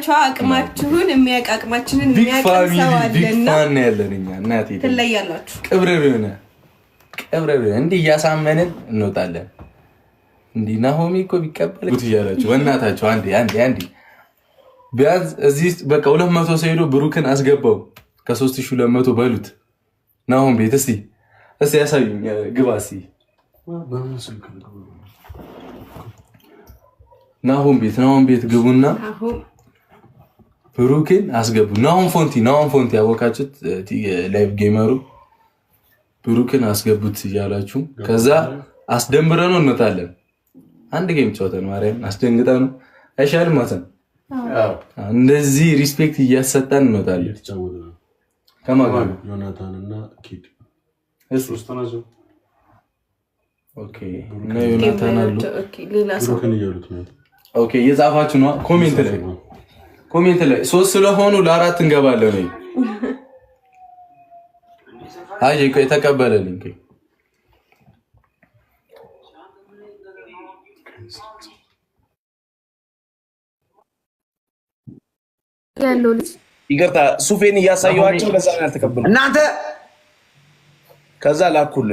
ታያላችሁ አቅማችሁን የሚያቃቅማችንን የሚያቀሰው አለና ፋን ያለንኛ እናቴ ትለያላችሁ ቀብረብ እንዴ ያሳመነን እንወጣለን እንዴ ናሆሚ እኮ ቢቀበል ትያላችሁ ወናታችሁ አንዴ ቢያንስ እዚህ በቃ 200 ሰይዶ ብሩክን አስገባው ከ3200 በሉት ናሆም ቤት እስቲ ያሳዩኝ ግባሲ ናሆም ቤት ግቡና ብሩክን አስገቡ ናሆም ፎንቲ ያወቃችሁት ላይቭ ጌመሩ ብሩክን አስገቡት ይያላችሁ ከዛ አስደምረን ነው እንታለን አንድ ጌም ጫወተን ማርያም አስደንግጠን ነው አይሻልም ማሰን እንደዚህ ሪስፔክት እያሰጣን እንወጣለን ከማጋር ዮናታንና ኪድ ሶስተናቸው ኦኬ ነው ዮናታን አሉ ኦኬ ሌላ ሰው ኦኬ የጻፋችሁ ነው ኮሜንት ላይ 3 ስለሆኑ ለ4 እንገባለን ነው አይ እኮ የተቀበለልኝ ያለው ልጅ ይገርታ ሱፌን እያሳየዋቸው ለዛ ነው ያልተቀበሉ እናንተ ከዛ ላኩል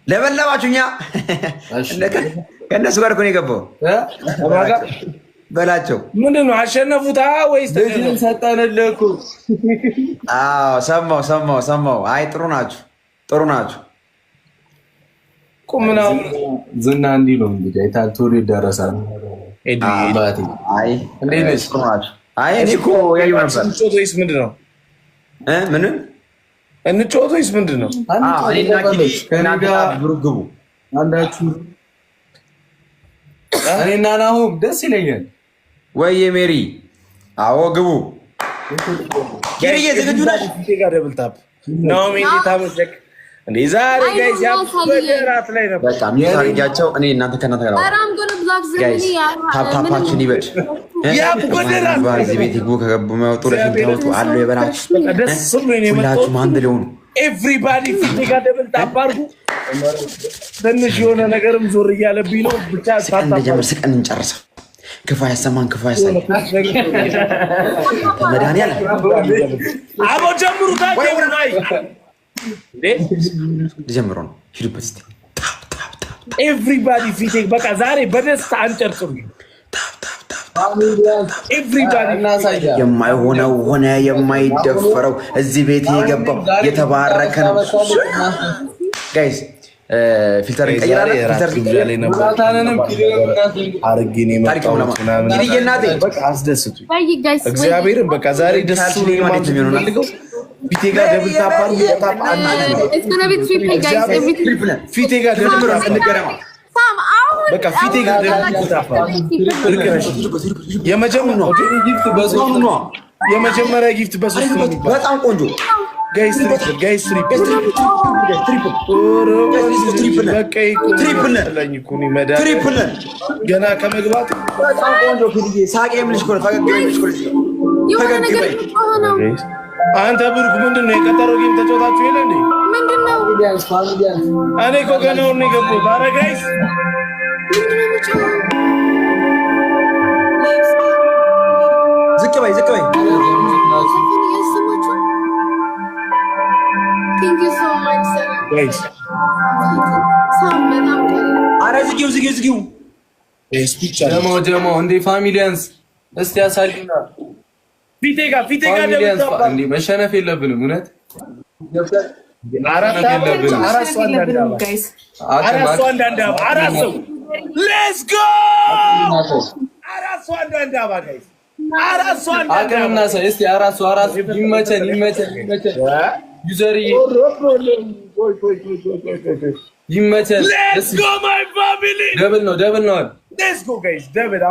ለበላባችሁኛ ከነሱ ጋር እኮ ነው የገባው በላቸው ምንድነው አሸነፉታ ወይስ ደጅን ሰጣነለኩ አዎ ሰማው አይ ጥሩ ናችሁ ቁምናው ዝና እንዲ ነው እንግዲህ አይታልቶሪ ይደረሳል አባቴ አይ እንዴት ጥሩ ናችሁ አይ እኔ እኮ ያዩ ነበር ጮቶይስ ምንድነው ምን እንጮቶይስ ምንድነው እኔና ኪዲ ከናጋ ብሩግቡ አንዳችሁ እኔና ናሆም ደስ ይለኛል ወይ ሜሪ አዎ ግቡ ኪሪዬ ዝግጁ ነሽ ጋር ደብል ታፕ ነው እንዴት አመሰክ እንዴ ዛሬ ጋይስ ያበደራት ላይ ነበር በቃ ሚታርጋቸው እኔ እናንተ ከናታ ጋር ጋይስ ታፕታፓችን ይበድ ያበደራት በዚህ ቤት ይግቡ ከገቡ ማውጡ ለሽንታውቱ አሉ የበላችሁ ደስ ብሎኝ ነው ሁላችሁ ማንድ ሊሆኑ ኤቭሪባዲ ፊት ጋር ደብል ታፕ አርጉ ትንሽ የሆነ ነገርም ዞር እያለብኝ ነው ብቻ ሳታጀምር ስቀን እንጨርሰው ክፋ ያሰማን መድኃኒዓለ አቦ ጀምሩ ታዲያ ወይ ጀምሮ ነው ሂዱበት እስቲ ኤቭሪባዲ ፊት በቃ ዛሬ በደስታ አንጨርጭም ኤቭሪባዲ እናሳያ የማይሆነው ሆነ የማይደፈረው እዚህ ቤት የገባው የተባረከ ነው ጋይስ ፊልተር እንቀይራለን ፊልተር ላይ ነበር ናታንንም አርጊኔ መጣው ምናምን ይዲየናቴ በቃ አስደስቱኝ እግዚአብሔርን በቃ ዛሬ ደስ ብሎኝ ማለት ነው የሚፈልገው ፊቴ ጋር ደብል ታፕ አርጉ ታፕ ፊቴ ጋር ደብል ታፕ እንገረማ በቃ ፊቴ ጋር ደብል ታፕ የመጀመሪያ ጊፍት በሶስት ነው በጣም ቆንጆ ጋይስ ትሪፕል ገና ከመግባት በጣም ቆንጆ ኪዲዬ ሳቄ ምልሽ ኮረ አንተ ብሩክ ምንድነው የቀጠረው ጌም ተጫወታችሁ የለ እንዴ ምንድነው እኔ እኮ ገና ነው የገባሁት ኧረ ጋይስ ዝቅ በይ Thank you so much, sir. ጋይስ ኧረ ዝጊው ደሞ እንዴ ፋሚሊያንስ እስቲ ያሳልዩና ፊቴ ጋር እንዴ መሸነፍ የለብንም እውነት አራት ሌትስ ጎ አቅምና ሰው እስቲ አራት ይመቸን ዩዘር ይመቸን ሌትስ ጎ ማይ ፋሚሊ ደብል ነው ሌትስ ጎ ጋይስ ደብል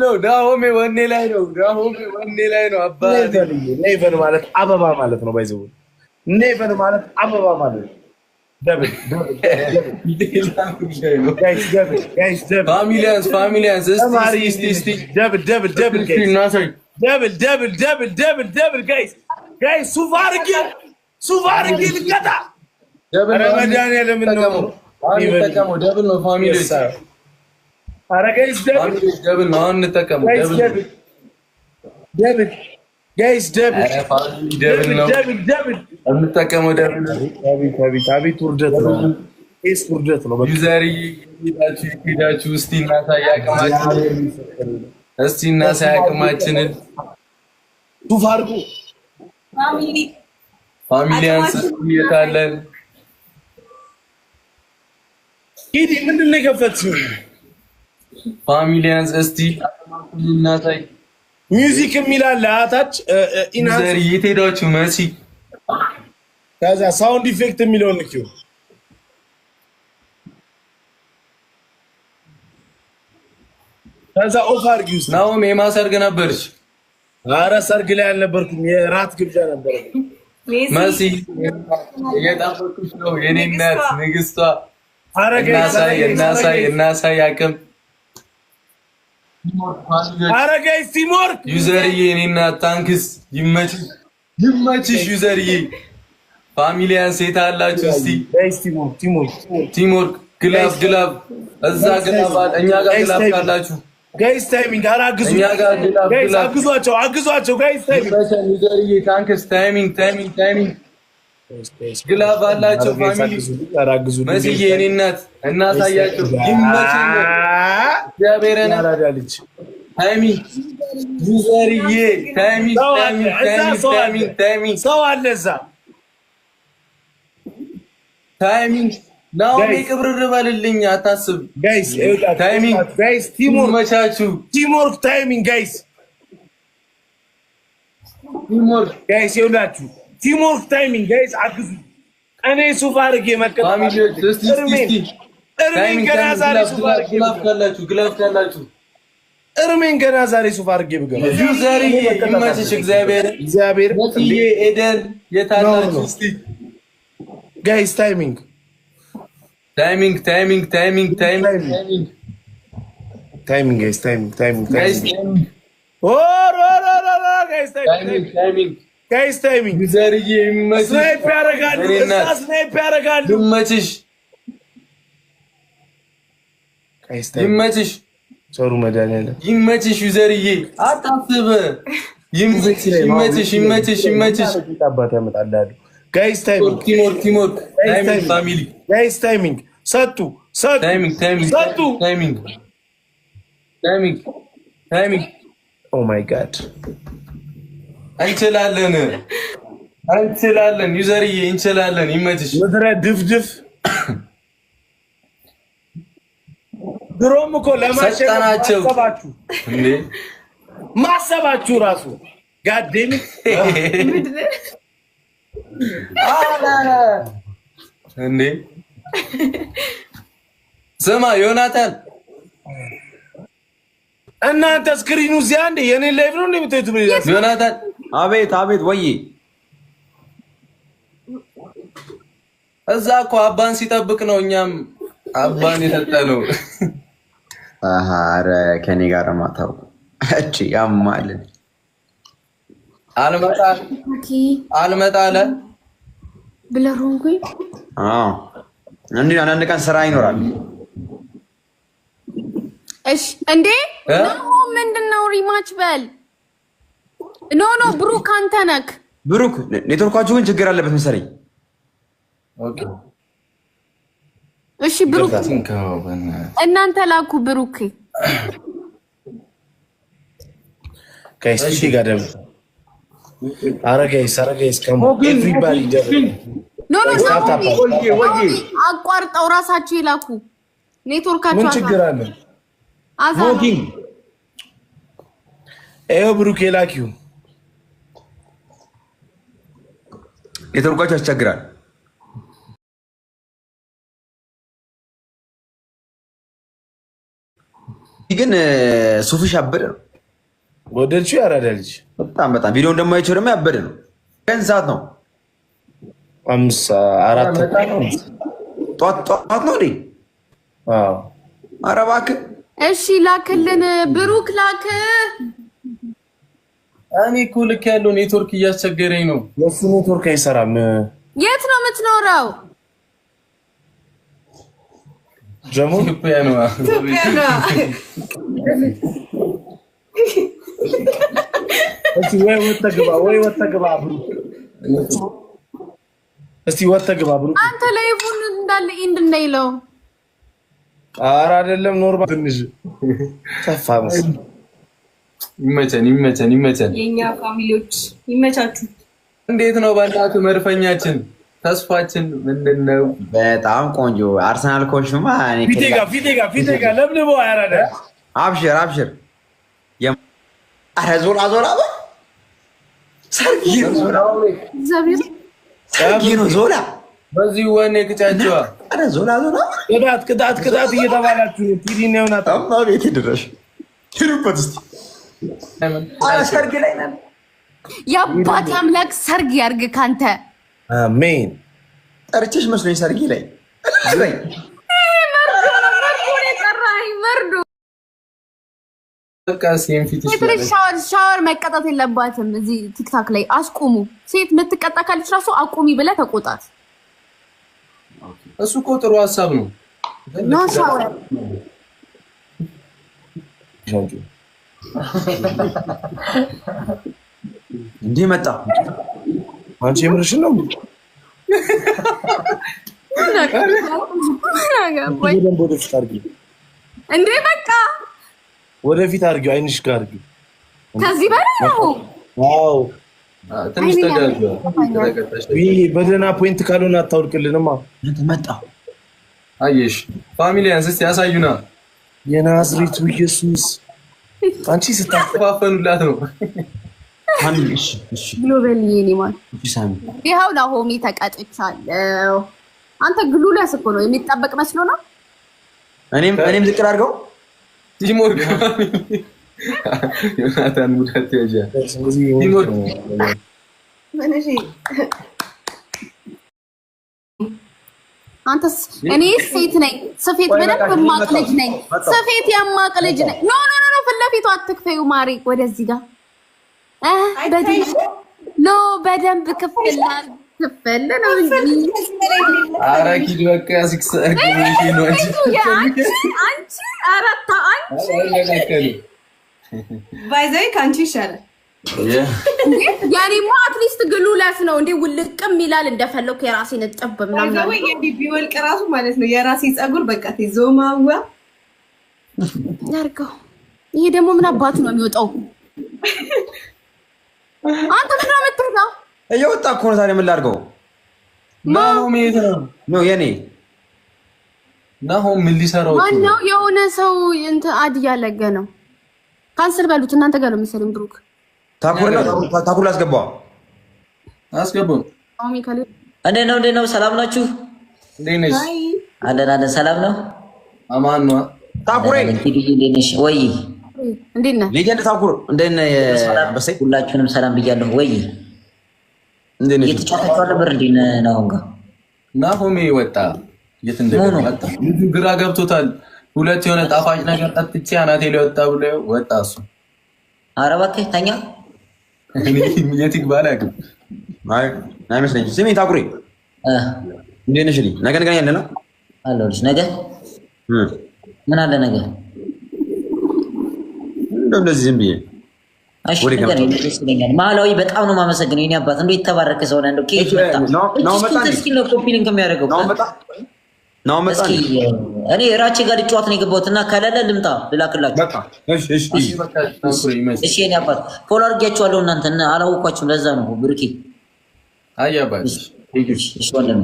ነው ናሆሜ ወኔ ላይ ነው አባቴ ኔቨን ማለት አበባ ማለት ነው ባይዘው ኔቨን ማለት አበባ ማለት ነው ደብል ጋይስ ፋሚሊያንስ እስቲ ደብል ጋይስ ሱፍ አድርጌ ልቀጣ ረመዳን ለምን ነው ደብል ነው ፋሚሊያንስ ኧረ ጋይስ ደብል ነው እንጠቀም። ደብል ጋይስ ደብል ደብል እንጠቀመው። ደብል አቤት ውርደት ነው። ኤስ ውርደት ነው። ዩዘር ሄዳችሁ እስቲ እናሳይ አቅማችንን። እስቲ እናሳይ አቅማችንን። ቱፋርጉ ፋሚሊያንስ የታለን? ሂዲ ምንድን ነው የከፈትሽው? ፋሚሊያንስ እስቲ አቅማችንን እናሳይ። ሚውዚክ የሚል አለ አታች ዩዘር የት ሄዳችሁ? መሲ ከዛ ሳውንድ ኢፌክት የሚለውን ንኪው። ከዛ ኦፍ አድርጊው። ናሆም የማሰርግ ነበርሽ? ኧረ ሰርግ ላይ አልነበርኩም፣ የራት ግብዣ ነበር። መሲ እየጠበኩሽ ነው የኔ እናት ንግስቷ። እናሳይ አቅም። ኧረ ጋይስ ቲምወርክ ዩዘርዬ የኔ እናት ታንክስ። ይመችሽ ዩዘርዬ። ፋሚሊያንስ የት አላችሁ? እስቲ ቲምወርክ ግላብ እዛ ግላብ አለ። እኛ ጋር ግላብ ካላችሁ ጋይስ ታይሚንግ አራግዙ። ጋይስ አግዟቸው ጋይስ ታይሚንግ ዩዘርዬ ታንክስ። ታይሚንግ ግላብ አላቸው ፋሚሊ። መስዬ የኔ እናት እናሳያቸው። ይመችኝ እግዚአብሔርን አራዳልች ታይሚንግ ዩዘርዬ ታይሚንግ ሰው አለ እዛ ታይሚንግ ናሆም ቅብርር በልልኝ አታስብ። ጋይስ ታይሚንግ ጋይስ ቲምወርክ ታይሚንግ ጋይስ ይኸውላችሁ ቲምወርክ ታይሚንግ ጋይስ አግዙ። እኔ ሱፍ አድርጌ መቀጠል እርሜን ገና ዛሬ ሱፍ አድርጌ ብገባ ዩዘር ይመችሽ። እግዚአብሔር ኤደን የታላችሁ? እስቲ ጋይስ ታይሚንግ ጋይስ ጋይስ ታይሚንግ ዩዘርዬ ይመችሽ። ስናይፕ ያደርጋሉ። ይመችሽ ሶሩ መድኃኒዓለም ይመችሽ። ዩዘርዬ አታስብ። ይመችሽ። አባት ያመጣልሃል። ጋይስ ታይሚንግ ቲምወርክ ፋሚሊ ጋይስ ታይሚንግ ሰጡ ኦ ማይ ጋድ እንችላለን ዩዘርዬ እንችላለን። ይመችሽ። ምድረ ድፍድፍ ድሮም እኮ ለማሸናቸው ማሰባችሁ ራሱ ጋዴም እንዴ ስማ ዮናታን፣ እናንተ ስክሪኑ እዚያ እንደ የኔ ላይቭ ነው እንደምታዩት ብለህ ዮናታን። አቤት ወይ እዛ እኮ አባን ሲጠብቅ ነው። እኛም አባን የሰጠነው። ኧረ ከኔ ጋር ማታው እቺ ያማልን አልመጣ አለ ብለህ ሆንኩኝ። እንዴ አንዳንድ ቀን ስራ ይኖራል። እሺ እንዴ ነው ምንድነው? ሪማች በል። ኖ ብሩክ አንተ ነክ ብሩክ። ኔትወርካችሁ ግን ችግር አለበት መሰለኝ። ኦኬ እሺ ብሩክ እናንተ ላኩ። ብሩክ ከስቲ ጋር ደም አረጋይስ ከም ኤቭሪባዲ ደም ኖ አቋርጠው ራሳችሁ ይላኩ። ኔትወርካችሁ ምን ችግር አለ? ሞኪንግ ብሩክ የላኪው ኔትወርካችሁ ያስቸግራል። ግን ሱፍሽ ያበደ ነው። ወደልሽው ያራዳ ልጅ በጣም ቪዲዮ እንደማይቸው ደግሞ ያበደ ነው። ቀን ሰዓት ነው 4 ጠዋት ነው እንዴ? አዎ ኧረ እባክህ እሺ ላክልን ብሩክ ላክ። እኔ እኮ ልክ ያለው ኔትወርክ እያስቸገረኝ ነው። የሱ ኔትወርክ አይሰራም። የት ነው የምትኖረው? ጀሞ ኢትዮጵያ ነው። እስቲ ወይ ወተግባ ብሩ እስቲ ወተግባ ብሩ አንተ ላይቡን እንዳለ ኢንድ እንዳይለው። ኧረ አይደለም ኖርማል ትንሽ ተፋ መሰለኝ። ይመቸን። የኛ ፋሚሊዎች ይመቻችሁ። እንዴት ነው በእናትህ መድፈኛችን? ተስፋችን ምንድነው? በጣም ቆንጆ አርሰናል ኮችማ እኔ ፊቴ ጋር ለብልቦ ያራዳ አብሽር ኧረ ዞላ ሰርጊ ነው ዞላ በዚህ ወኔ ቅጫቸዋ ኧረ ዞላ ቅጣት እየተባላችሁ ቲዲና ዮናታ ቤት ድረሽ ሂዱበት እስቲ ሰርግ ላይ ነን። የአባት አምላክ ሰርግ ያርግ ካንተ። አሜን። ጠርቼሽ መስሎኝ ሰርግ ላይ መርዶ በቃ ሲም ፊትሽ ሻወር መቀጣት የለባትም። እዚህ ቲክታክ ላይ አስቁሙ። ሴት የምትቀጣ ካለች ራሱ አቁሚ ብለህ ተቆጣት። እሱ እኮ ጥሩ ሀሳብ ነው። ኖ ሻወር እንዴ መጣ። አንቺ የምርሽን ነው? እንዴ በቃ ወደፊት አድርጊው፣ አይንሽ ጋር አድርጊው። ከዚህ በላይ ነው። ዋው ትንሽ ተጋግዟል። በደህና ፖይንት ካልሆነ አታውልቅልንማ። መጣ አየሽ ፋሚሊያንስ እስቲ ያሳዩና የናዝሬቱ ኢየሱስ አንቺ ስታፋፈኑላት ነው። ግሎበል የኔማን ይኸው ናሆሚ ተቀጥቻለሁ። አንተ ግሉላስ እኮ ነው የሚጠበቅ መስሎ ነው። እኔም ዝቅ አድርገው ቲሞርግ ዮናታን ሙዳት ያጃ ቲሞርግ አንተስ? እኔ ሴት ነኝ፣ ስፌት በደንብ የማቅ ልጅ ነኝ። ስፌት የማቅ ልጅ ነኝ። ኖ ፊት ለፊቱ አትክፈዩ ማሪ። ወደዚህ ጋር በደንብ ክፍል ነው እንጂ ኧረ ኪድ በቃ ሲክስ ነው አንቺ አራታ አንቺ ባይዘይ ካንቺ ይሻላል። ያኔማ አትሊስት ግሉላስ ነው እንዴ ውልቅም ይላል። እንደፈለኩ የራሴን እጥብ ምናምን ነው ቢወልቅ ራሱ ማለት ነው የራሴ ጸጉር በቃ ዞማዋ ያርገው። ይሄ ደግሞ ምን አባቱ ነው የሚወጣው? አንተ ምን ነው የምትርጋው? እየወጣ እኮ ነው። ታዲያ ምን ላድርገው? ናሆም የት ነው የኔ ናሆም? ምን ሊሰራው ነው? የሆነ ሰው እንትን አድ እያለገ ነው። ካንስል በሉት እናንተ ጋር ነው መሰለኝ። ብሩክ ታኩር አስገባው። እንዴት ነው? ሰላም ናችሁ? እንዴት ነሽ? አለን። ሰላም ነው። አማን ነው። ታኩሬ እንዴት ነሽ? ወይ እንዴት ነህ? ሌጀንድ ታኩር እንዴት ነህ? በሰይ ሁላችሁንም ሰላም ብያለሁ። ወይ እንዴት ነሽ? እየተጫወታችሁ ነበር እንዴ? ናሆሜ ወጣ። የት እንደገባ ልጁ ግራ ገብቶታል። ሁለት የሆነ ጣፋጭ ነገር ጠጥቼ አናቴ ላይ ወጣ ብሎ ወጣ እሱ። ኧረ እባክህ ተኛ። የት ይግባ አላውቅም። አይመስለኝም። ስሚ ታኩሬ እንዴት ነሽ? ነገ እንገናኛለን ነው አለሁልሽ። ነገ ምን አለ ነገ? እንደዚህ ዝም ብዬ እሺ፣ ነገር ይመስለኛል። ማላዊ በጣም ነው የማመሰግነው የኔ አባት። እንደው የተባረከ ሰው ነው። እንደው ኬክ መጣ እስኪ ነው ኮፒ ሊንክ የሚያደርገው ነው መጣ። እኔ ራቼ ጋር ልጫወት ነው የገባሁት እና ከሌለ ልምጣ ልላክላችሁ። በቃ እሺ የኔ አባት ፎሎ አድርጌያችኋለሁ። እናንተ አላወኳችሁም። ለዛ ነው ብሩኬ። አይ አባት እሺ ወንድም